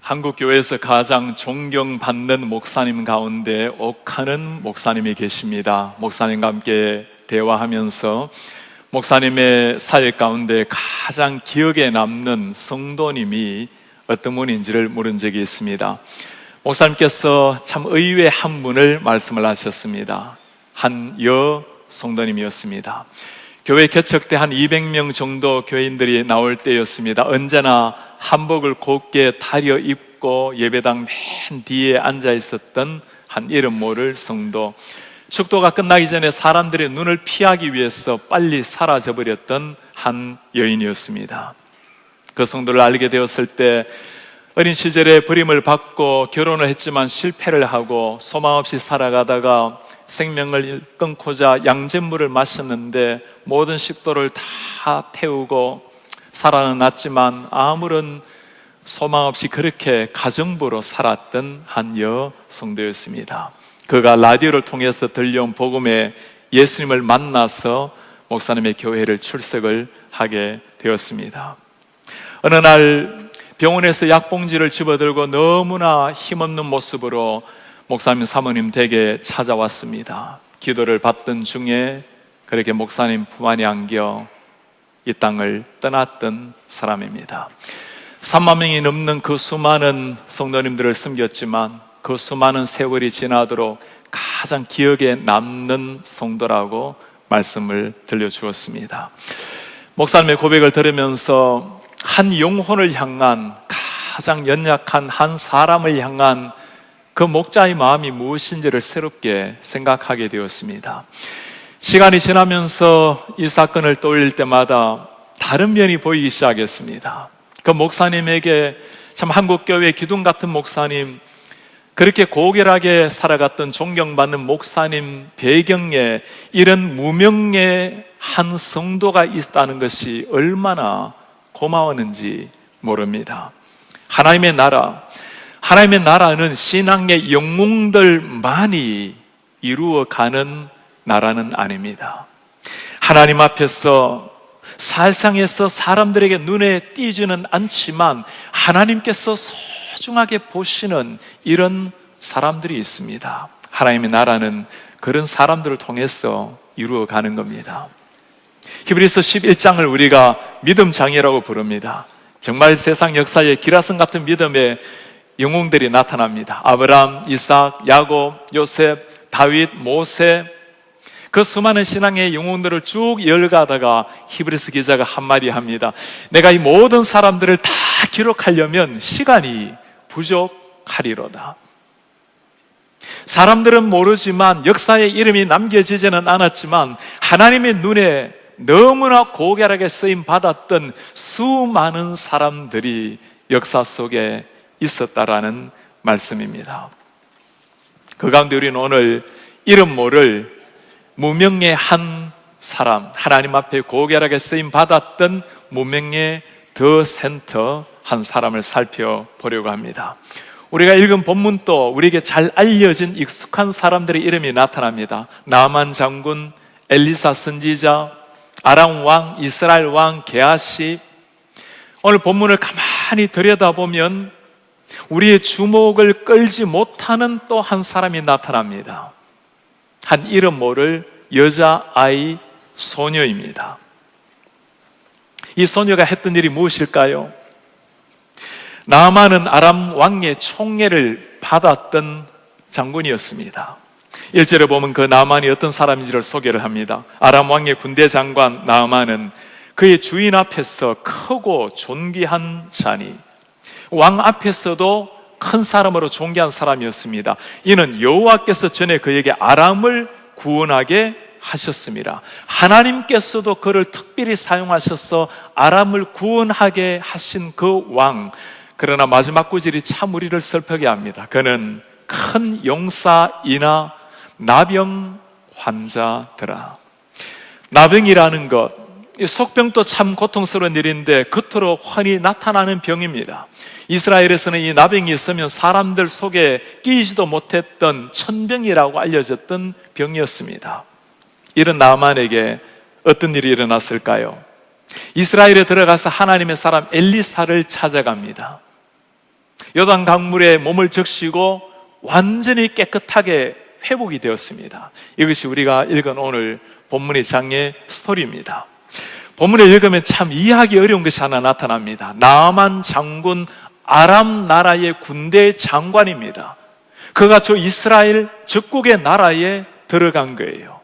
한국교회에서 가장 존경받는 목사님 가운데 옥하는 목사님이 계십니다. 목사님과 함께 대화하면서 목사님의 사역 가운데 가장 기억에 남는 성도님이 어떤 분인지를 물은 적이 있습니다. 목사님께서 참 의외의 한 분을 말씀을 하셨습니다. 한 성도님이었습니다. 교회 개척 때 한 200명 정도 교인들이 나올 때였습니다. 언제나 한복을 곱게 다려 입고 예배당 맨 뒤에 앉아 있었던 한 이름 모를 성도. 축도가 끝나기 전에 사람들의 눈을 피하기 위해서 빨리 사라져버렸던 한 여인이었습니다. 그 성도를 알게 되었을 때 어린 시절에 버림을 받고 결혼을 했지만 실패를 하고 소망 없이 살아가다가 생명을 끊고자 양잿물을 마셨는데 모든 식도를 다 태우고 살아났지만 아무런 소망 없이 그렇게 가정부로 살았던 한 여성도였습니다. 그가 라디오를 통해서 들려온 복음에 예수님을 만나서 목사님의 교회를 출석을 하게 되었습니다. 어느 날 병원에서 약봉지를 집어들고 너무나 힘없는 모습으로 목사님 사모님 댁에 찾아왔습니다. 기도를 받던 중에 그렇게 목사님 품 안에 안겨 이 땅을 떠났던 사람입니다. 3만 명이 넘는 그 수많은 성도님들을 섬겼지만 그 수많은 세월이 지나도록 가장 기억에 남는 성도라고 말씀을 들려주었습니다. 목사님의 고백을 들으면서 한 영혼을 향한, 가장 연약한 한 사람을 향한 그 목자의 마음이 무엇인지를 새롭게 생각하게 되었습니다. 시간이 지나면서 이 사건을 떠올릴 때마다 다른 면이 보이기 시작했습니다. 그 목사님에게 참 한국교회 기둥 같은 목사님, 그렇게 고결하게 살아갔던 존경받는 목사님 배경에 이런 무명의 한 성도가 있다는 것이 얼마나 고마웠는지 모릅니다. 하나님의 나라는 신앙의 영웅들만이 이루어가는 나라는 아닙니다. 하나님 앞에서 세상에서 사람들에게 눈에 띄지는 않지만 하나님께서 소중하게 보시는 이런 사람들이 있습니다. 하나님의 나라는 그런 사람들을 통해서 이루어가는 겁니다. 히브리서 11장을 우리가 믿음장이라고 부릅니다. 정말 세상 역사의 기라성 같은 믿음의 영웅들이 나타납니다. 아브라함, 이삭, 야곱, 요셉, 다윗, 모세, 그 수많은 신앙의 영웅들을 쭉 열가다가 히브리서 기자가 한마디 합니다. 내가 이 모든 사람들을 다 기록하려면 시간이 부족하리로다. 사람들은 모르지만 역사의 이름이 남겨지지는 않았지만 하나님의 눈에 너무나 고결하게 쓰임 받았던 수많은 사람들이 역사 속에 있었다라는 말씀입니다. 그 가운데 우리는 오늘 이름 모를 무명의 한 사람, 하나님 앞에 고결하게 쓰임 받았던 무명의 더 센터 한 사람을 살펴보려고 합니다. 우리가 읽은 본문도 우리에게 잘 알려진 익숙한 사람들의 이름이 나타납니다. 나만 장군, 엘리사 선지자, 아람 왕, 이스라엘 왕, 게하시. 오늘 본문을 가만히 들여다보면 우리의 주목을 끌지 못하는 또 한 사람이 나타납니다. 한 이름 모를 여자아이 소녀입니다. 이 소녀가 했던 일이 무엇일까요? 나아만은 아람 왕의 총애를 받았던 장군이었습니다. 1절에 보면 그 나아만이 어떤 사람인지를 소개를 합니다. 아람 왕의 군대 장관 나아만은 그의 주인 앞에서 크고 존귀한 자니 왕 앞에서도 큰 사람으로 존귀한 사람이었습니다. 이는 여호와께서 전에 그에게 아람을 구원하게 하셨습니다. 하나님께서도 그를 특별히 사용하셔서 아람을 구원하게 하신 그 왕. 그러나 마지막 구절이 참 우리를 슬프게 합니다. 그는 큰 용사이나 나병 환자더라. 나병이라는 것, 이 속병도 참 고통스러운 일인데 겉으로 훤히 나타나는 병입니다. 이스라엘에서는 이 나병이 있으면 사람들 속에 끼지도 못했던 천병이라고 알려졌던 병이었습니다. 이런 나아만에게 어떤 일이 일어났을까요? 이스라엘에 들어가서 하나님의 사람 엘리사를 찾아갑니다. 요단 강물에 몸을 적시고 완전히 깨끗하게 회복이 되었습니다. 이것이 우리가 읽은 오늘 본문의 장의 스토리입니다. 본문을 읽으면 참 이해하기 어려운 것이 하나 나타납니다. 나아만 장군, 아람 나라의 군대 장관입니다. 그가 저 이스라엘 적국의 나라에 들어간 거예요.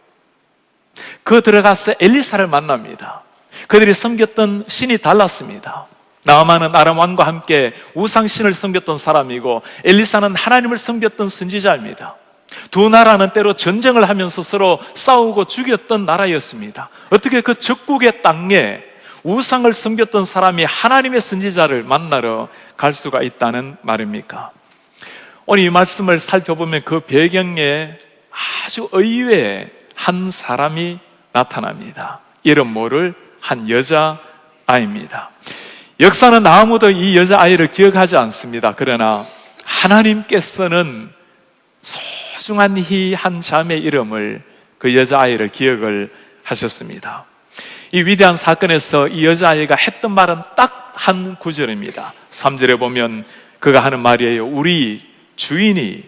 그 들어가서 엘리사를 만납니다. 그들이 섬겼던 신이 달랐습니다. 나아만은 아람 왕과 함께 우상신을 섬겼던 사람이고 엘리사는 하나님을 섬겼던 선지자입니다. 두 나라는 때로 전쟁을 하면서 서로 싸우고 죽였던 나라였습니다. 어떻게 그 적국의 땅에 우상을 섬겼던 사람이 하나님의 선지자를 만나러 갈 수가 있다는 말입니까? 오늘 이 말씀을 살펴보면 그 배경에 아주 의외의 한 사람이 나타납니다. 이름 모를 한 여자아이입니다. 역사는 아무도 이 여자아이를 기억하지 않습니다. 그러나 하나님께서는 소중한 이 한 자매의 이름을, 그 여자아이를 기억을 하셨습니다. 이 위대한 사건에서 이 여자아이가 했던 말은 딱 한 구절입니다. 3절에 보면 그가 하는 말이에요. 우리 주인이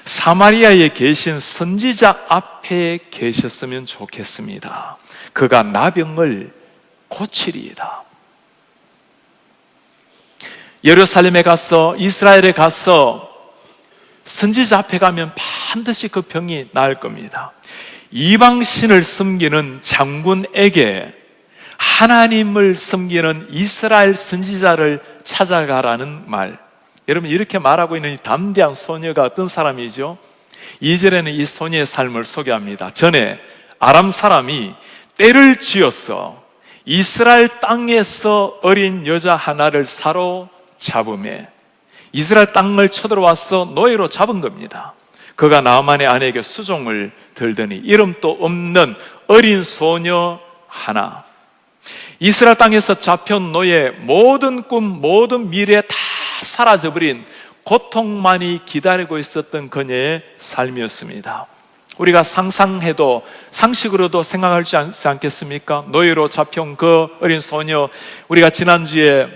사마리아에 계신 선지자 앞에 계셨으면 좋겠습니다. 그가 나병을 고치리이다. 예루살렘에 가서, 이스라엘에 가서 선지자 앞에 가면 반드시 그 병이 나을 겁니다. 이방신을 섬기는 장군에게 하나님을 섬기는 이스라엘 선지자를 찾아가라는 말. 여러분, 이렇게 말하고 있는 이 담대한 소녀가 어떤 사람이죠? 2절에는 이 소녀의 삶을 소개합니다. 전에 아람 사람이 떼를 지어서 이스라엘 땅에서 어린 여자 하나를 사로잡음에 이스라엘 땅을 쳐들어와서 노예로 잡은 겁니다. 그가 나아만의 아내에게 수종을 들더니 이름도 없는 어린 소녀 하나, 이스라엘 땅에서 잡혀온 노예, 모든 꿈, 모든 미래 다 사라져버린 고통만이 기다리고 있었던 그녀의 삶이었습니다. 우리가 상상해도, 상식으로도 생각할 수 있지 않겠습니까? 노예로 잡혀온 그 어린 소녀, 우리가 지난주에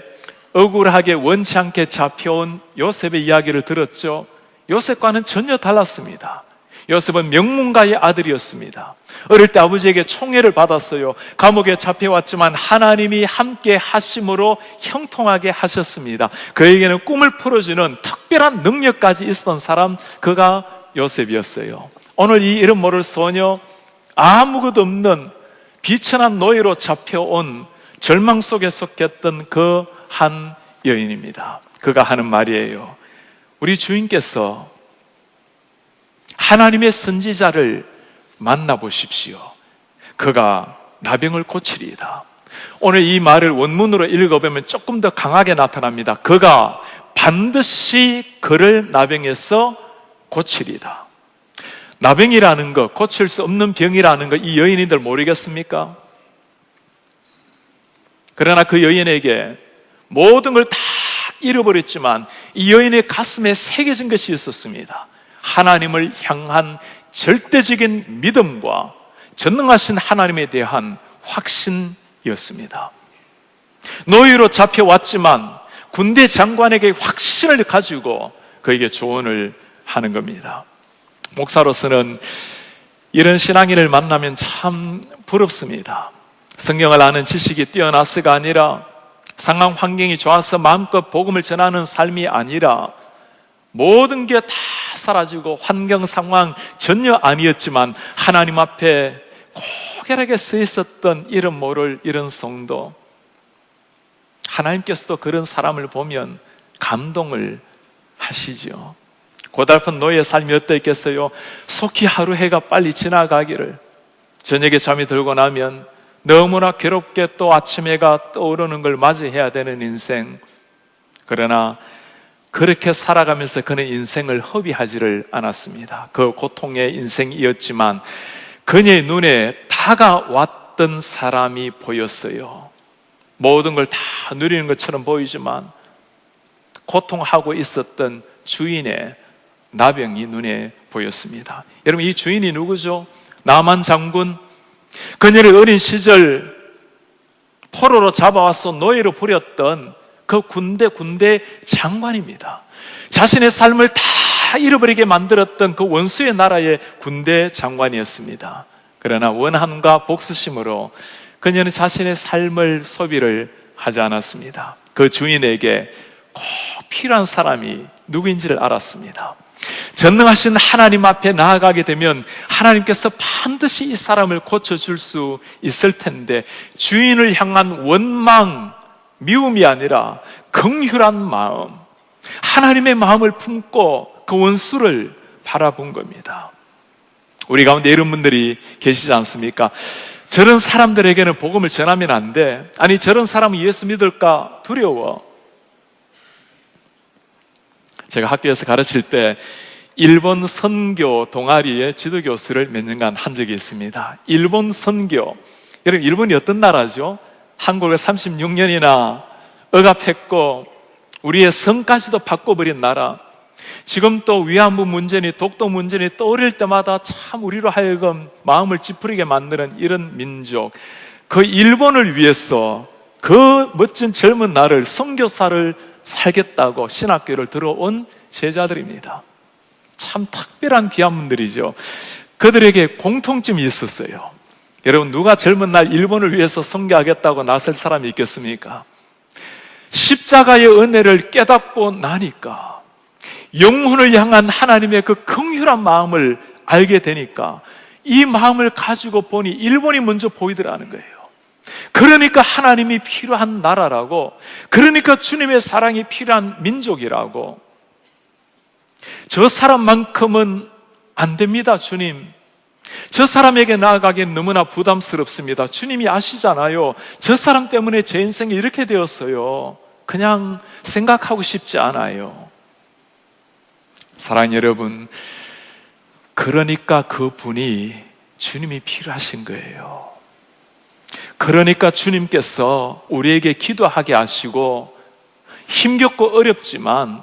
억울하게 원치 않게 잡혀온 요셉의 이야기를 들었죠. 요셉과는 전혀 달랐습니다. 요셉은 명문가의 아들이었습니다. 어릴 때 아버지에게 총애를 받았어요. 감옥에 잡혀왔지만 하나님이 함께 하심으로 형통하게 하셨습니다. 그에게는 꿈을 풀어주는 특별한 능력까지 있었던 사람, 그가 요셉이었어요. 오늘 이 이름 모를 소녀, 아무것도 없는 비천한 노예로 잡혀온 절망 속에 속했던 그 한 여인입니다. 그가 하는 말이에요. 우리 주인께서 하나님의 선지자를 만나보십시오. 그가 나병을 고치리이다. 오늘 이 말을 원문으로 읽어보면 조금 더 강하게 나타납니다. 그가 반드시 그를 나병에서 고치리이다. 나병이라는 것, 고칠 수 없는 병이라는 것, 이 여인이들 모르겠습니까? 그러나 그 여인에게 모든 걸 다 잃어버렸지만 이 여인의 가슴에 새겨진 것이 있었습니다. 하나님을 향한 절대적인 믿음과 전능하신 하나님에 대한 확신이었습니다. 노예로 잡혀왔지만 군대 장관에게 확신을 가지고 그에게 조언을 하는 겁니다. 목사로서는 이런 신앙인을 만나면 참 부럽습니다. 성경을 아는 지식이 뛰어나서가 아니라, 상황 환경이 좋아서 마음껏 복음을 전하는 삶이 아니라, 모든 게 다 사라지고 환경 상황 전혀 아니었지만 하나님 앞에 고결하게 서 있었던 이름 모를 이런 성도, 하나님께서도 그런 사람을 보면 감동을 하시죠. 고달픈 노예의 삶이 어떠했겠어요? 속히 하루 해가 빨리 지나가기를, 저녁에 잠이 들고 나면 너무나 괴롭게 또 아침 해가 떠오르는 걸 맞이해야 되는 인생. 그러나 그렇게 살아가면서 그는 인생을 허비하지를 않았습니다. 그 고통의 인생이었지만 그녀의 눈에 다가왔던 사람이 보였어요. 모든 걸 다 누리는 것처럼 보이지만 고통하고 있었던 주인의 나병이 눈에 보였습니다. 여러분, 이 주인이 누구죠? 나만 장군. 그녀를 어린 시절 포로로 잡아와서 노예로 부렸던 그 군대 장관입니다. 자신의 삶을 다 잃어버리게 만들었던 그 원수의 나라의 군대 장관이었습니다. 그러나 원한과 복수심으로 그녀는 자신의 삶을 소비를 하지 않았습니다. 그 주인에게 꼭 필요한 사람이 누구인지를 알았습니다. 전능하신 하나님 앞에 나아가게 되면 하나님께서 반드시 이 사람을 고쳐줄 수 있을 텐데, 주인을 향한 원망, 미움이 아니라 긍휼한 마음, 하나님의 마음을 품고 그 원수를 바라본 겁니다. 우리 가운데 이런 분들이 계시지 않습니까? 저런 사람들에게는 복음을 전하면 안 돼. 아니, 저런 사람은 예수 믿을까 두려워. 제가 학교에서 가르칠 때 일본 선교 동아리의 지도교수를 몇 년간 한 적이 있습니다. 일본 선교. 여러분, 일본이 어떤 나라죠? 한국을 36년이나 억압했고 우리의 성까지도 바꿔버린 나라. 지금 또 위안부 문제니 독도 문제니 떠오를 때마다 참 우리로 하여금 마음을 찌푸리게 만드는 이런 민족. 그 일본을 위해서 그 멋진 젊은 나를 선교사를 살겠다고 신학교를 들어온 제자들입니다. 참 특별한 귀한 분들이죠. 그들에게 공통점이 있었어요. 여러분, 누가 젊은 날 일본을 위해서 선교하겠다고 나설 사람이 있겠습니까? 십자가의 은혜를 깨닫고 나니까, 영혼을 향한 하나님의 그 긍휼한 마음을 알게 되니까 이 마음을 가지고 보니 일본이 먼저 보이더라는 거예요. 그러니까 하나님이 필요한 나라라고, 그러니까 주님의 사랑이 필요한 민족이라고. 저 사람만큼은 안 됩니다, 주님. 저 사람에게 나아가기엔 너무나 부담스럽습니다. 주님이 아시잖아요. 저 사람 때문에 제 인생이 이렇게 되었어요. 그냥 생각하고 싶지 않아요. 사랑하는 여러분, 그러니까 그분이 주님이 필요하신 거예요. 그러니까 주님께서 우리에게 기도하게 하시고 힘겹고 어렵지만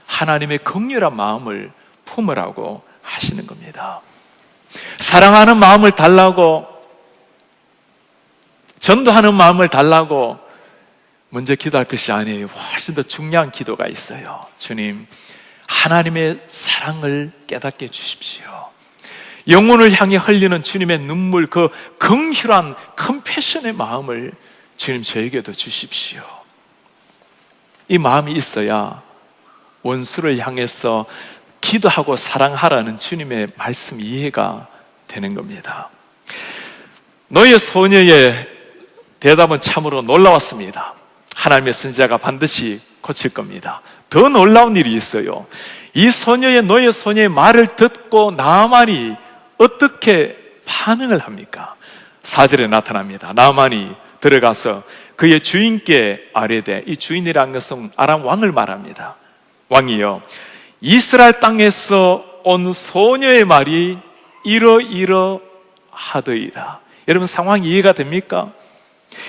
하나님의 긍휼한 마음을 품으라고 하시는 겁니다. 사랑하는 마음을 달라고, 전도하는 마음을 달라고 먼저 기도할 것이 아니에요. 훨씬 더 중요한 기도가 있어요. 주님, 하나님의 사랑을 깨닫게 해주십시오. 영혼을 향해 흘리는 주님의 눈물, 그 긍휼한 컴패션의 마음을 주님 저에게도 주십시오. 이 마음이 있어야 원수를 향해서 기도하고 사랑하라는 주님의 말씀 이해가 되는 겁니다. 노예 소녀의 대답은 참으로 놀라웠습니다. 하나님의 선지자가 반드시 고칠 겁니다. 더 놀라운 일이 있어요. 이 노예 소녀의 말을 듣고 나아만이 어떻게 반응을 합니까? 4절에 나타납니다. 나아만이 들어가서 그의 주인께 아뢰되, 이 주인이라는 것은 아람 왕을 말합니다. 왕이여, 이스라엘 땅에서 온 소녀의 말이 이러이러하더이다. 여러분, 상황이 이해가 됩니까?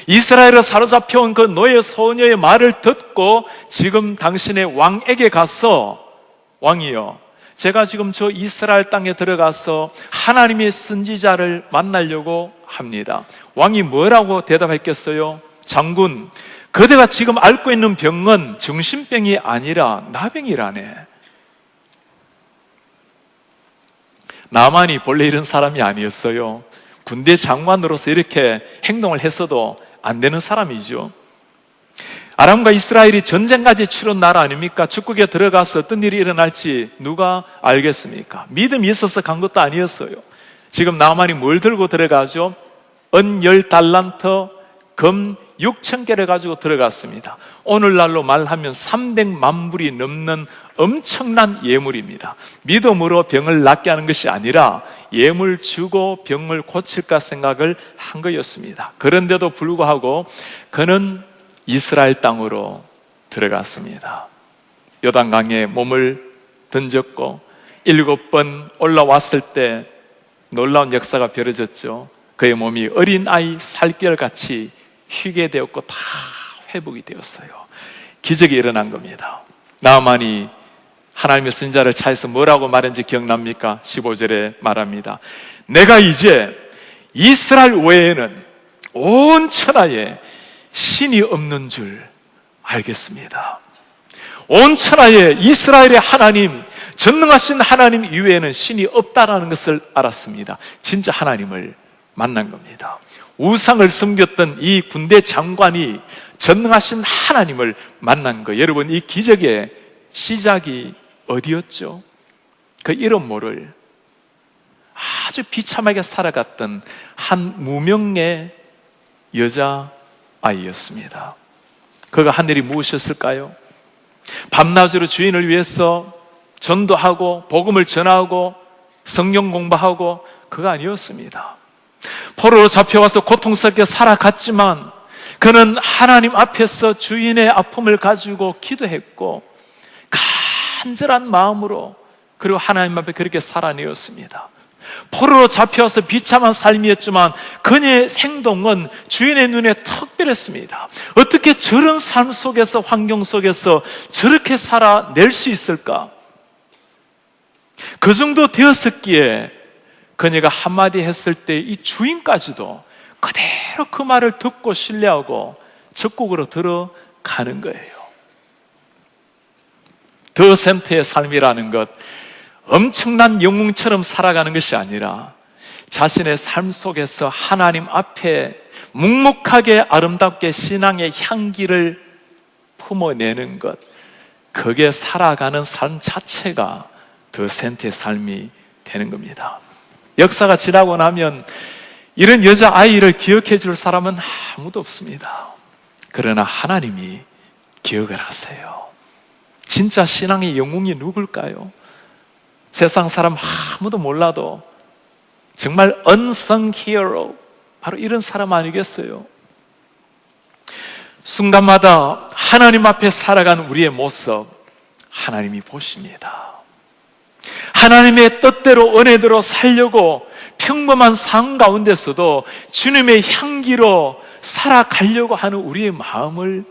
이스라엘을 사로잡혀온 그 노예 소녀의 말을 듣고 지금 당신의 왕에게 가서, 왕이여, 제가 지금 저 이스라엘 땅에 들어가서 하나님의 선지자를 만나려고 합니다. 왕이 뭐라고 대답했겠어요? 장군, 그대가 지금 앓고 있는 병은 정신병이 아니라 나병이라네. 나만이 본래 이런 사람이 아니었어요. 군대 장관으로서 이렇게 행동을 했어도 안 되는 사람이죠. 아람과 이스라엘이 전쟁까지 치른 나라 아닙니까? 축국에 들어가서 어떤 일이 일어날지 누가 알겠습니까? 믿음이 있어서 간 것도 아니었어요. 지금 나만이 뭘 들고 들어가죠? 은 10달란트, 금 6,000개를 가지고 들어갔습니다. 오늘날로 말하면 300만 불이 넘는 엄청난 예물입니다. 믿음으로 병을 낫게 하는 것이 아니라 예물 주고 병을 고칠까 생각을 한 거였습니다. 그런데도 불구하고 그는 이스라엘 땅으로 들어갔습니다. 요단강에 몸을 던졌고 7번 올라왔을 때 놀라운 역사가 벌어졌죠. 그의 몸이 어린아이 살결같이 휘게 되었고 다 회복이 되었어요. 기적이 일어난 겁니다. 나아만이 하나님의 선지자를 차에서 뭐라고 말했는지 기억납니까? 15절에 말합니다. 내가 이제 이스라엘 외에는 온 천하에 신이 없는 줄 알겠습니다. 온 천하에 이스라엘의 하나님, 전능하신 하나님 이외에는 신이 없다라는 것을 알았습니다. 진짜 하나님을 만난 겁니다. 우상을 섬겼던 이 군대 장관이 전능하신 하나님을 만난 거. 여러분, 이 기적의 시작이 어디였죠? 그 이름 모를 아주 비참하게 살아갔던 한 무명의 여자아이였습니다. 그가 한 일이 무엇이었을까요? 밤낮으로 주인을 위해서 전도하고 복음을 전하고 성경 공부하고 그가 아니었습니다. 포로로 잡혀와서 고통스럽게 살아갔지만 그는 하나님 앞에서 주인의 아픔을 가지고 기도했고 간절한 마음으로 그리고 하나님 앞에 그렇게 살아내었습니다. 포로로 잡혀와서 비참한 삶이었지만 그녀의 행동은 주인의 눈에 특별했습니다. 어떻게 저런 삶 속에서, 환경 속에서 저렇게 살아낼 수 있을까? 그 정도 되었었기에 그녀가 한마디 했을 때 이 주인까지도 그대로 그 말을 듣고 신뢰하고 적국으로 들어가는 거예요. 더 센트의 삶이라는 것, 엄청난 영웅처럼 살아가는 것이 아니라 자신의 삶 속에서 하나님 앞에 묵묵하게 아름답게 신앙의 향기를 품어내는 것, 그게 살아가는 삶 자체가 더 센트의 삶이 되는 겁니다. 역사가 지나고 나면 이런 여자아이를 기억해 줄 사람은 아무도 없습니다. 그러나 하나님이 기억을 하세요. 진짜 신앙의 영웅이 누굴까요? 세상 사람 아무도 몰라도 정말 unsung hero, 바로 이런 사람 아니겠어요? 순간마다 하나님 앞에 살아가는 우리의 모습 하나님이 보십니다. 하나님의 뜻대로 은혜대로 살려고 평범한 삶 가운데서도 주님의 향기로 살아가려고 하는 우리의 마음을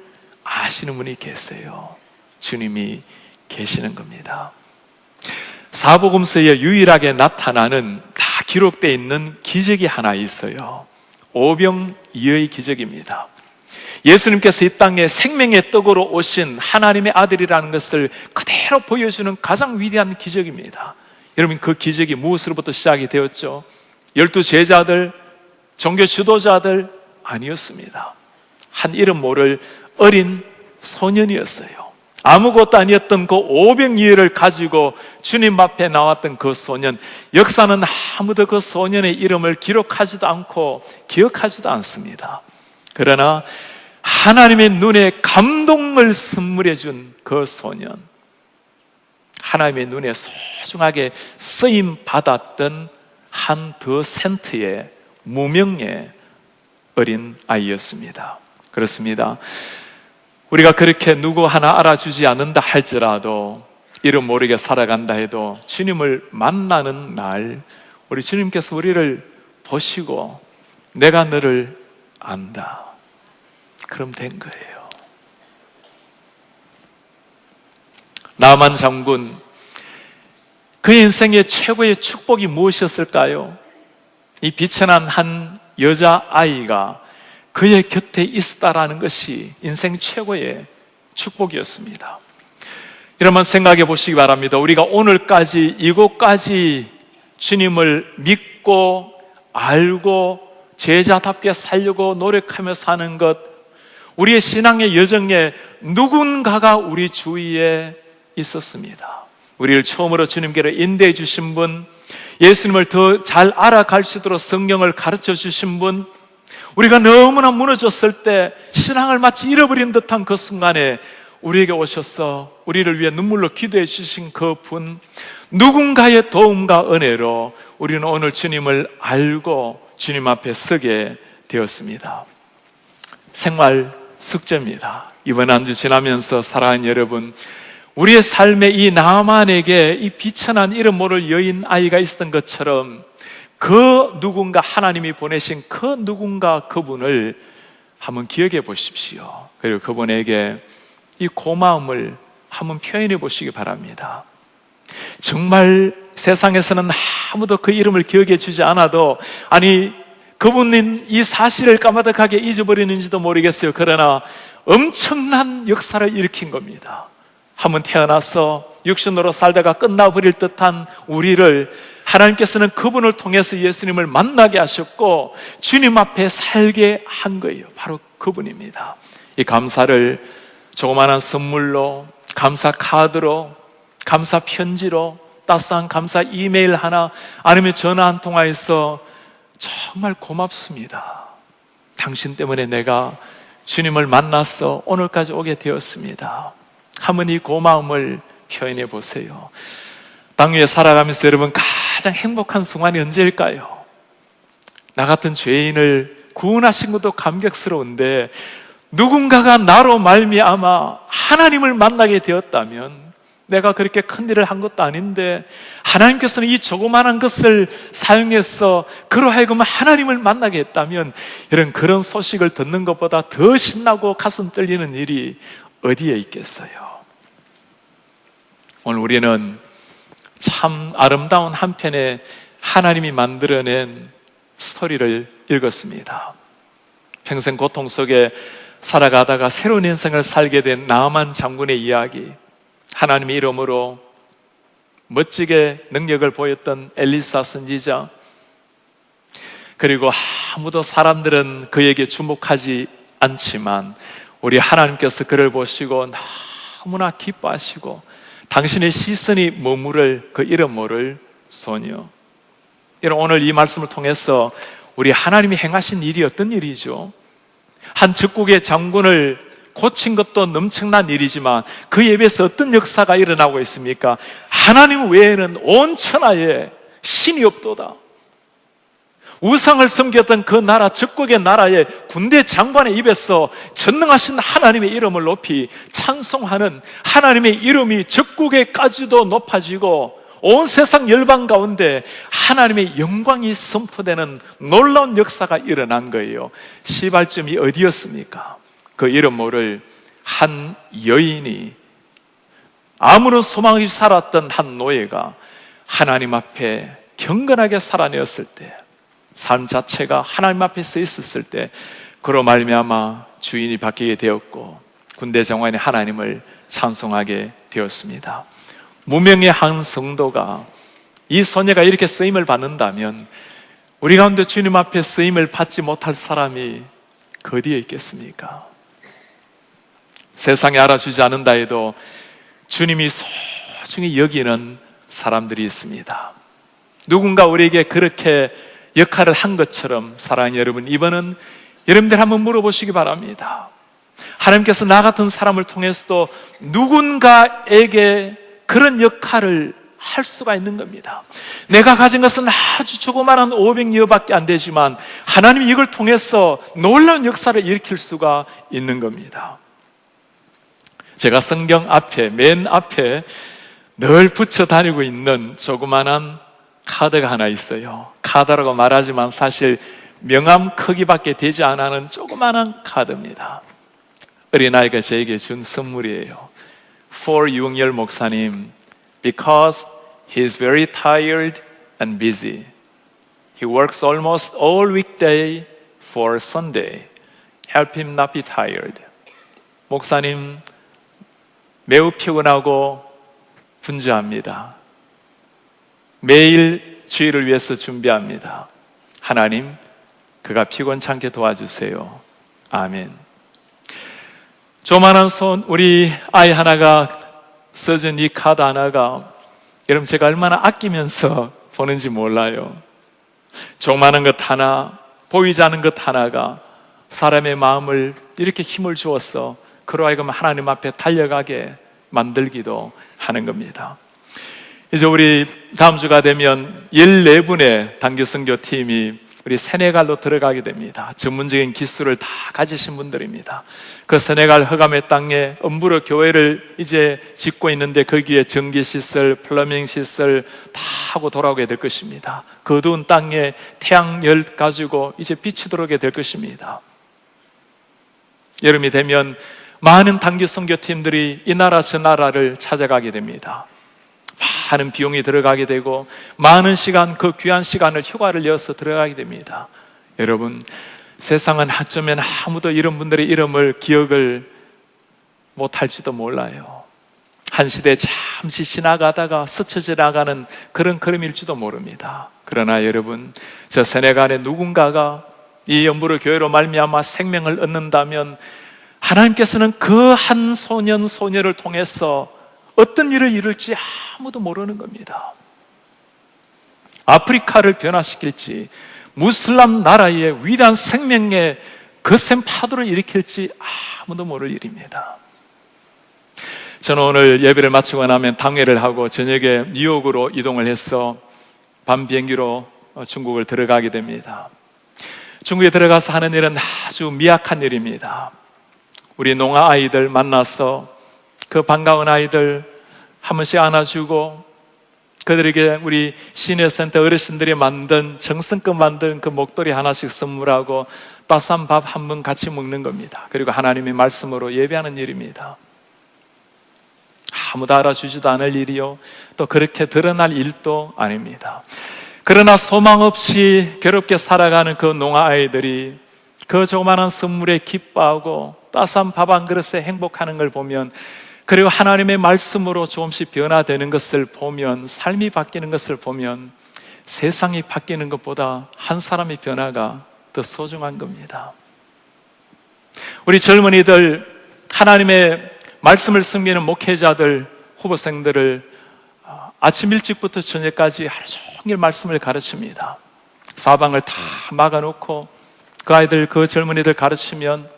아시는 분이 계세요. 주님이 계시는 겁니다. 사복음서에 유일하게 나타나는, 다 기록되어 있는 기적이 하나 있어요. 오병이어의 기적입니다. 예수님께서 이 땅에 생명의 떡으로 오신 하나님의 아들이라는 것을 그대로 보여주는 가장 위대한 기적입니다. 여러분, 그 기적이 무엇으로부터 시작이 되었죠? 12 제자들, 종교 지도자들 아니었습니다. 한 이름 모를 어린 소년이었어요. 아무것도 아니었던 그 오병이어를 가지고 주님 앞에 나왔던 그 소년, 역사는 아무도 그 소년의 이름을 기록하지도 않고 기억하지도 않습니다. 그러나 하나님의 눈에 감동을 선물해 준 그 소년, 하나님의 눈에 소중하게 쓰임 받았던 한 더 센트의 무명의 어린 아이였습니다. 그렇습니다. 우리가 그렇게 누구 하나 알아주지 않는다 할지라도, 이름 모르게 살아간다 해도 주님을 만나는 날 우리 주님께서 우리를 보시고 내가 너를 안다, 그럼 된 거예요. 나만 장군, 그 인생의 최고의 축복이 무엇이었을까요? 이 비천한 한 여자아이가 그의 곁에 있었다라는 것이 인생 최고의 축복이었습니다. 여러분, 생각해 보시기 바랍니다. 우리가 오늘까지 이곳까지 주님을 믿고 알고 제자답게 살려고 노력하며 사는 것, 우리의 신앙의 여정에 누군가가 우리 주위에 있었습니다. 우리를 처음으로 주님께로 인도해 주신 분, 예수님을 더 잘 알아갈 수 있도록 성경을 가르쳐 주신 분, 우리가 너무나 무너졌을 때 신앙을 마치 잃어버린 듯한 그 순간에 우리에게 오셔서 우리를 위해 눈물로 기도해 주신 그 분, 누군가의 도움과 은혜로 우리는 오늘 주님을 알고 주님 앞에 서게 되었습니다. 생활 숙제입니다. 이번 한 주 지나면서 사랑하는 여러분, 우리의 삶에 이 나만에게 이 비천한 이름 모를 여인 아이가 있었던 것처럼 그 누군가, 하나님이 보내신 그 누군가, 그분을 한번 기억해 보십시오. 그리고 그분에게 이 고마움을 한번 표현해 보시기 바랍니다. 정말 세상에서는 아무도 그 이름을 기억해 주지 않아도, 아니 그분은 이 사실을 까마득하게 잊어버리는지도 모르겠어요. 그러나 엄청난 역사를 일으킨 겁니다. 한번 태어나서 육신으로 살다가 끝나버릴 듯한 우리를 하나님께서는 그분을 통해서 예수님을 만나게 하셨고 주님 앞에 살게 한 거예요. 바로 그분입니다. 이 감사를 조그마한 선물로, 감사 카드로, 감사 편지로, 따스한 감사 이메일 하나, 아니면 전화 한 통화에서 정말 고맙습니다. 당신 때문에 내가 주님을 만나서 오늘까지 오게 되었습니다. 한번 이 고마움을 표현해 보세요. 땅 위에 살아가면서 여러분 가장 행복한 순간이 언제일까요? 나 같은 죄인을 구원하신 것도 감격스러운데 누군가가 나로 말미암아 하나님을 만나게 되었다면, 내가 그렇게 큰 일을 한 것도 아닌데 하나님께서는 이 조그마한 것을 사용해서 그로 하여금 하나님을 만나게 했다면, 이런 그런 소식을 듣는 것보다 더 신나고 가슴 떨리는 일이 어디에 있겠어요? 오늘 우리는 참 아름다운 한 편의 하나님이 만들어낸 스토리를 읽었습니다. 평생 고통 속에 살아가다가 새로운 인생을 살게 된 나아만 장군의 이야기, 하나님의 이름으로 멋지게 능력을 보였던 엘리사 선지자, 그리고 아무도 사람들은 그에게 주목하지 않지만 우리 하나님께서 그를 보시고 너무나 기뻐하시고 당신의 시선이 머무를 그 이름 모를 소녀. 여러분, 오늘 이 말씀을 통해서 우리 하나님이 행하신 일이 어떤 일이죠? 한 적국의 장군을 고친 것도 엄청난 일이지만 그 예배에서 어떤 역사가 일어나고 있습니까? 하나님 외에는 온 천하에 신이 없도다. 우상을 섬겼던 그 나라, 적국의 나라의 군대 장관의 입에서 전능하신 하나님의 이름을 높이 찬송하는 하나님의 이름이 적국에까지도 높아지고 온 세상 열방 가운데 하나님의 영광이 선포되는 놀라운 역사가 일어난 거예요. 시발점이 어디였습니까? 그 이름 모를 한 여인이, 아무런 소망 없이 살았던 한 노예가 하나님 앞에 경건하게 살아내었을 때, 삶 자체가 하나님 앞에 서 있었을 때, 그로 말미암아 주인이 바뀌게 되었고 군대 장관이 하나님을 찬송하게 되었습니다. 무명의 한 성도가, 이 소녀가 이렇게 쓰임을 받는다면 우리 가운데 주님 앞에 쓰임을 받지 못할 사람이 그 어디에 있겠습니까? 세상에 알아주지 않는다 해도 주님이 소중히 여기는 사람들이 있습니다. 누군가 우리에게 그렇게 역할을 한 것처럼, 사랑하는 여러분, 이번은 여러분들 한번 물어보시기 바랍니다. 하나님께서 나 같은 사람을 통해서도 누군가에게 그런 역할을 할 수가 있는 겁니다. 내가 가진 것은 아주 조그마한 500여밖에 안 되지만 하나님이 이걸 통해서 놀라운 역사를 일으킬 수가 있는 겁니다. 제가 성경 앞에, 맨 앞에 늘 붙여 다니고 있는 조그마한 카드가 하나 있어요. 카드라고 말하지만 사실 명함 크기밖에 되지 않는 조그마한 카드입니다. 어린아이가 저에게 준 선물이에요. For 유흥열 목사님, because he is very tired and busy. He works almost all weekday for Sunday. Help him not be tired. 목사님, 매우 피곤하고 분주합니다. 매일 주일을 위해서 준비합니다. 하나님, 그가 피곤치 않게 도와주세요. 아멘. 조만한 손, 우리 아이 하나가 써준 이 카드 하나가, 여러분, 제가 얼마나 아끼면서 보는지 몰라요. 조만한 것 하나, 보이지 않는 것 하나가 사람의 마음을 이렇게 힘을 주어서 그로 하여금 하나님 앞에 달려가게 만들기도 하는 겁니다. 이제 우리 다음 주가 되면 14분의 단기선교팀이 우리 세네갈로 들어가게 됩니다. 전문적인 기술을 다 가지신 분들입니다. 그 세네갈 허감의 땅에 엄부르 교회를 이제 짓고 있는데 거기에 전기시설, 플러밍시설 다 하고 돌아오게 될 것입니다. 그 어두운 땅에 태양열 가지고 이제 빛이 들어오게 될 것입니다. 여름이 되면 많은 단기 선교팀들이 이 나라 저 나라를 찾아가게 됩니다. 많은 비용이 들어가게 되고 많은 시간, 그 귀한 시간을 휴가를 내어서 들어가게 됩니다. 여러분, 세상은 어쩌면 아무도 이런 분들의 이름을 기억을 못할지도 몰라요. 한 시대 잠시 지나가다가 스쳐 지나가는 그런 걸음일지도 모릅니다. 그러나 여러분, 저 세뇌간에 누군가가 이 연부르 교회로 말미암아 생명을 얻는다면 하나님께서는 그 한 소년 소녀를 통해서 어떤 일을 이룰지 아무도 모르는 겁니다. 아프리카를 변화시킬지, 무슬람 나라의 위대한 생명의 거센 파도를 일으킬지 아무도 모를 일입니다. 저는 오늘 예배를 마치고 나면 당회를 하고 저녁에 뉴욕으로 이동을 해서 밤 비행기로 중국을 들어가게 됩니다. 중국에 들어가서 하는 일은 아주 미약한 일입니다. 우리 농아 아이들 만나서 그 반가운 아이들 한 번씩 안아주고 그들에게 우리 시니어센터 어르신들이 만든 정성껏 만든 그 목도리 하나씩 선물하고 따스한 밥 한 번 같이 먹는 겁니다. 그리고 하나님의 말씀으로 예배하는 일입니다. 아무도 알아주지도 않을 일이요, 또 그렇게 드러날 일도 아닙니다. 그러나 소망 없이 괴롭게 살아가는 그 농아 아이들이 그 조그마한 선물에 기뻐하고 따스한 밥 한 그릇에 행복하는 걸 보면, 그리고 하나님의 말씀으로 조금씩 변화되는 것을 보면, 삶이 바뀌는 것을 보면 세상이 바뀌는 것보다 한 사람의 변화가 더 소중한 겁니다. 우리 젊은이들, 하나님의 말씀을 섬기는 목회자들, 후보생들을 아침 일찍부터 저녁까지 하루 종일 말씀을 가르칩니다. 사방을 다 막아놓고 그 아이들, 그 젊은이들 가르치면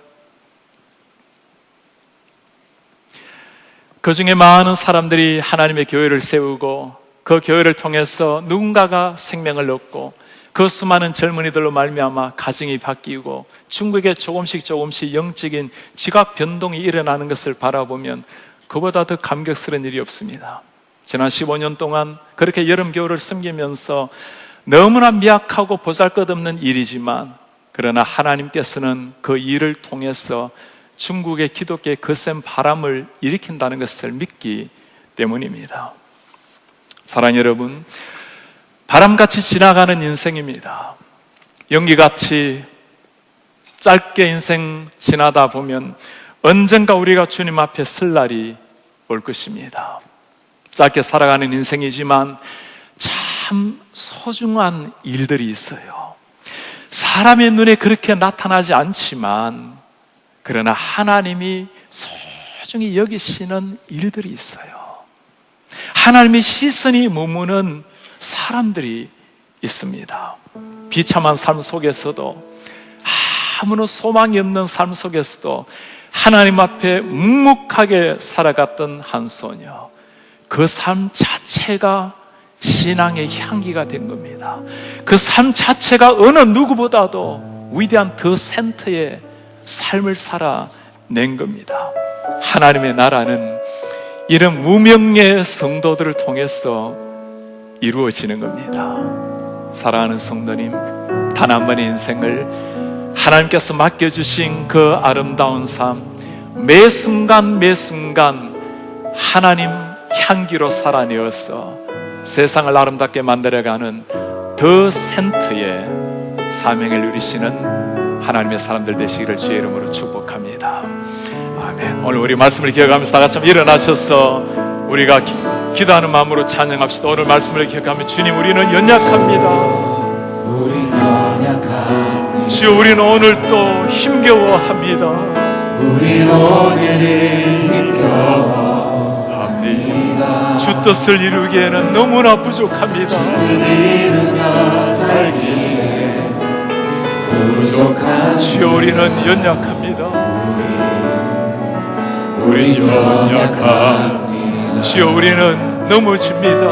그 중에 많은 사람들이 하나님의 교회를 세우고 그 교회를 통해서 누군가가 생명을 얻고 그 수많은 젊은이들로 말미암아 가정이 바뀌고 중국에 조금씩 영적인 지각 변동이 일어나는 것을 바라보면 그보다 더 감격스러운 일이 없습니다. 지난 15년 동안 그렇게 여름 겨울을 섬기면서 너무나 미약하고 보잘것없는 일이지만, 그러나 하나님께서는 그 일을 통해서 중국의 기독교의 거센 바람을 일으킨다는 것을 믿기 때문입니다. 사랑하는 여러분, 바람같이 지나가는 인생입니다. 연기같이 짧게 인생 지나다 보면 언젠가 우리가 주님 앞에 설 날이 올 것입니다. 짧게 살아가는 인생이지만 참 소중한 일들이 있어요. 사람의 눈에 그렇게 나타나지 않지만 그러나 하나님이 소중히 여기시는 일들이 있어요. 하나님의 시선이 머무는 사람들이 있습니다. 비참한 삶 속에서도, 아무런 소망이 없는 삶 속에서도 하나님 앞에 묵묵하게 살아갔던 한 소녀, 그 삶 자체가 신앙의 향기가 된 겁니다. 그 삶 자체가 어느 누구보다도 위대한 더 센터의 삶을 살아낸 겁니다. 하나님의 나라는 이런 무명의 성도들을 통해서 이루어지는 겁니다. 사랑하는 성도님, 단 한 번의 인생을 하나님께서 맡겨주신 그 아름다운 삶, 매 순간 매 순간 하나님 향기로 살아내어서 세상을 아름답게 만들어가는 더 센터의 사명을 누리시는 하나님의 사람들 되시기를 주의 이름으로 축복합니다. 아멘. 오늘 우리 말씀을 기억하면서 다 같이 한번 일어나셔서 우리가 기도하는 마음으로 찬양합시다. 오늘 말씀을 기억하며, 주님, 우리는 연약합니다. 주여, 우리는 오늘 또 힘겨워합니다. 우리는 오늘을 힘겨워합니다. 주 뜻을 이루기에는 너무나 부족합니다. 주 뜻을 이루며 살기에 부족합니다. 주여, 우리는 연약합니다. 우리는 연약합니다. 주여, 우리는 넘어집니다.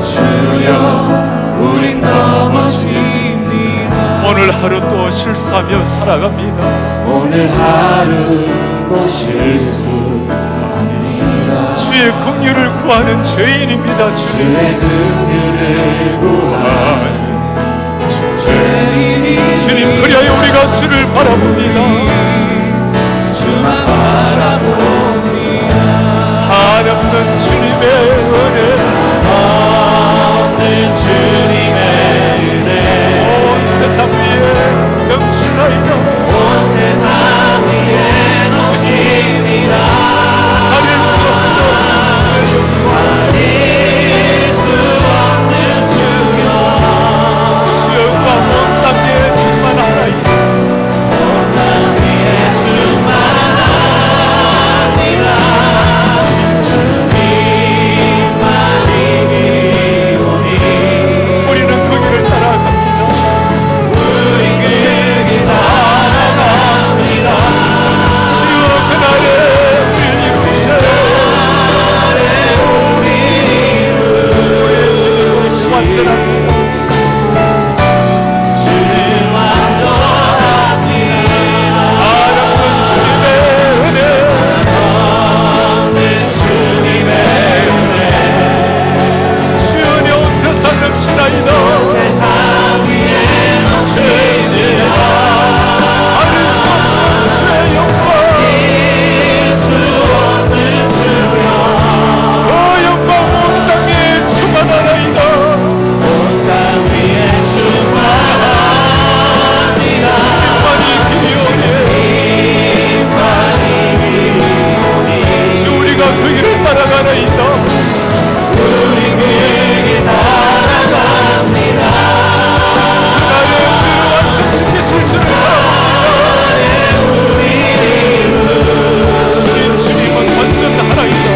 주여, 우린 넘어집니다. 오늘 하루 또 실수하며 살아갑니다. 오늘 하루 또 실수합니다. 주의 긍휼을 구하는 죄인입니다. 주님, 주의 긍휼을 구하는 죄인이 주님, 그리하여 우리가 주를 바라봅니다. 주만 바라봅니다. 한없는 주님의 은혜, 없는 주님의 은혜 온 세상 위에 넘치나이다. 온 세상 위에 넘칩니다. 따라가나이다. 우리 그에게 따라갑니다. 나의 주를 완성시키실 줄을 바랍니다. 주님은 완전 하나이다.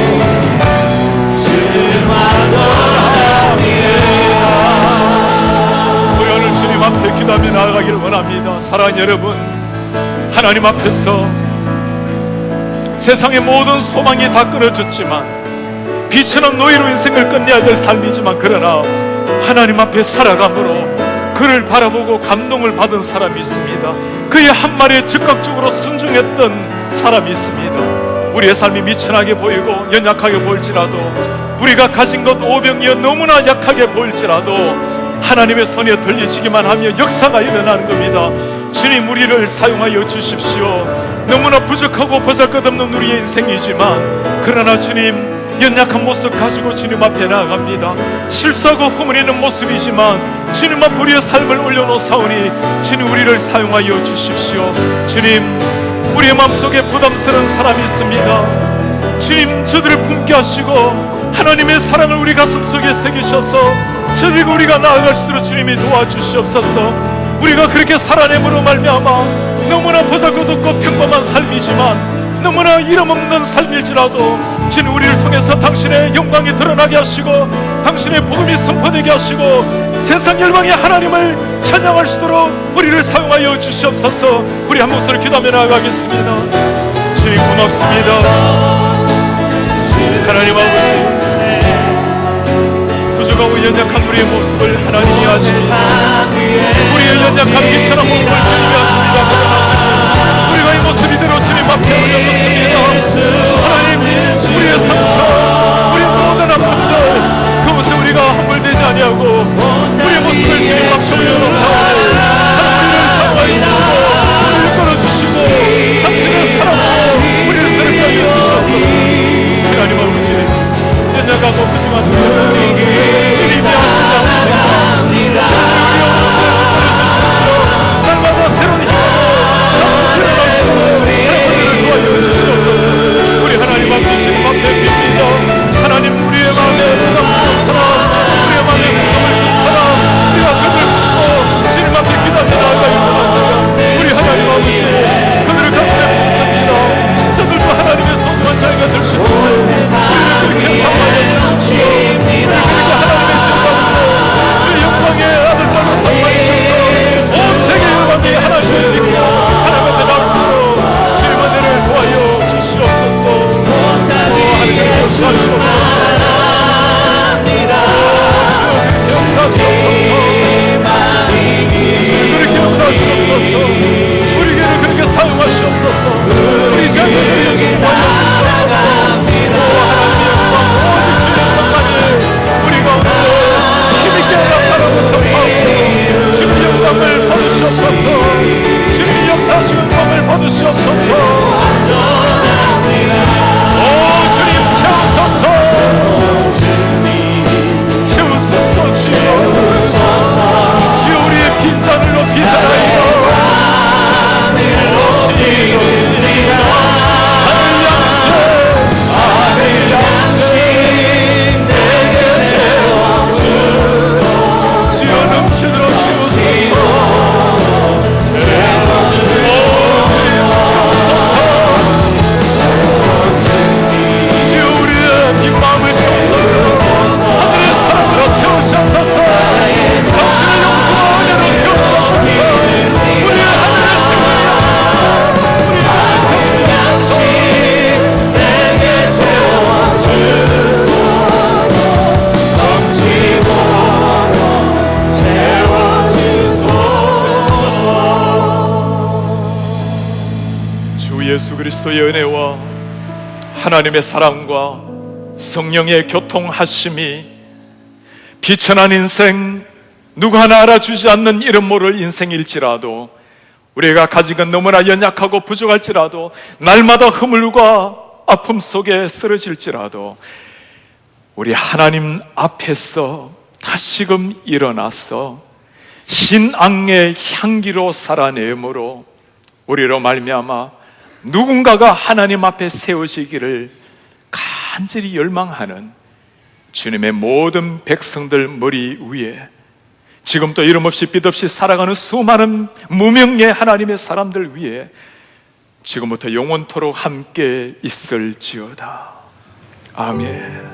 주님 완전 하나입니다. 우리 오늘 주님 앞에 기도하며 나아가기를 원합니다. 사랑하는 여러분, 하나님 앞에서 세상의 모든 소망이 다 끊어졌지만, 비천한 노예로 인생을 끝내야 될 삶이지만, 그러나 하나님 앞에 살아감으로 그를 바라보고 감동을 받은 사람이 있습니다. 그의 한 말에 즉각적으로 순종했던 사람이 있습니다. 우리의 삶이 미천하게 보이고 연약하게 보일지라도, 우리가 가진 것 오병이어 너무나 약하게 보일지라도 하나님의 손에 들리시기만 하며 역사가 일어나는 겁니다. 주님, 우리를 사용하여 주십시오. 너무나 부족하고 보잘것없는 우리의 인생이지만, 그러나 주님, 연약한 모습 가지고 주님 앞에 나아갑니다. 실수하고 허물이는 모습이지만 주님 앞에 우리의 삶을 올려놓사오니 주님, 우리를 사용하여 주십시오. 주님, 우리의 마음속에 부담스러운 사람이 있습니다. 주님, 저들을 품게 하시고 하나님의 사랑을 우리 가슴속에 새기셔서 저들과 우리가 나아갈 수 있도록 주님이 도와주시옵소서. 우리가 그렇게 살아냄으로 말미암아 너무나 보잘것없고 평범한 삶이지만, 너무나 이름없는 삶일지라도 주님, 우리를 통해서 당신의 영광이 드러나게 하시고 당신의 복음이 선포되게 하시고 세상 열방의 하나님을 찬양할 수 있도록 우리를 사용하여 주시옵소서. 우리 한 목소리 기도하며 나아가겠습니다. 주님, 고맙습니다. 하나님 아버지, 부족하고 연약한 우리의 모습을 하나님이 아십니다. 우리의 연약한 비천한 모습을 주님이 아십니다. 우리가 이 모습 이대로 주님 앞에 올려놓습니다. 하나님, 우리의 상처, 우리의 모든 아픔들, 그것을 우리가 함몰되지 아니하고 우리의 모습을 주님 앞에 올려놓사오니 우리를 사랑하여 주시고 우리를 끌어주시고 당신의 사랑으로 우리를 새롭게 하여 주시옵소서. 하나님 아버지, 연약하고 부족한 우리의 모습 주님이 아시지 날마다 새로운 힘으로 다시 일어날 수 있도록 도와주시옵소서. 우리 하나님 아버지, 주님 앞에 빕니다. 하나님, 우리의 마음에 부담스러운 사람, 우리의 마음에 부담을 준 사람, 우리가 그들을 품고 주님 앞에 기도하며 나아가기 원합니다. 우리 하나님 아버지, 그들을 가슴에 품습니다. 저들도 하나님의 소중한 자리가 될 수 있도록 우리를 그렇게 사랑하여 주십시오. 우리를 그렇게 하나님의 신방으로 주의 영광의 아들들로 사랑하여 주셔서 온 세계 열방이 하나님을 믿고 하나님 앞에 나올 수 있도록 주님 은혜를 도와여 주시옵소서. 하나님의 역사하시옵소서. 그렇게 역사하시옵소서. 우리에게 그렇게 사용하시옵소서. 우리 자녀들을 도와주시옵소서. 하나님의 영광, 오직 주의 영광만이 우리 가운데 힘있게 나타나고 선포하고 주님의 영광을 받으시옵소서. 주님의 역사하시는 영광을 받으시옵소서. 오 주님, 채우소서. 채우소서. 주여, 주여, 우리의 빈잔을 높이 달아요. 하늘 양식 내게 채워주소서. 주여, 넘치도록 채우소서. 주여, 우리의 빈 마음을 채우소서. 하늘의 사랑으로 채우셔소서. 당신의 용서와 은혜로 채우셔소서. 우리의 하늘의 생명이야. 우리의 양식 내게 채워주소서. 넘치도록 채워주소서. 주 예수 그리스도의 은혜와 하나님의 사랑과 성령의 교통하심이 비천한 인생, 누구 하나 알아주지 않는 이름 모를 인생일지라도, 우리가 가진 건 너무나 연약하고 부족할지라도, 날마다 허물과 아픔 속에 쓰러질지라도, 우리 하나님 앞에서 다시금 일어나서 신앙의 향기로 살아내므로 우리로 말미암아 누군가가 하나님 앞에 세워지기를 간절히 열망하는 주님의 모든 백성들 머리 위에 지금도 이름 없이 빛 없이 살아가는 수많은 무명의 하나님의 사람들 위에 지금부터 영원토록 함께 있을지어다. 아멘.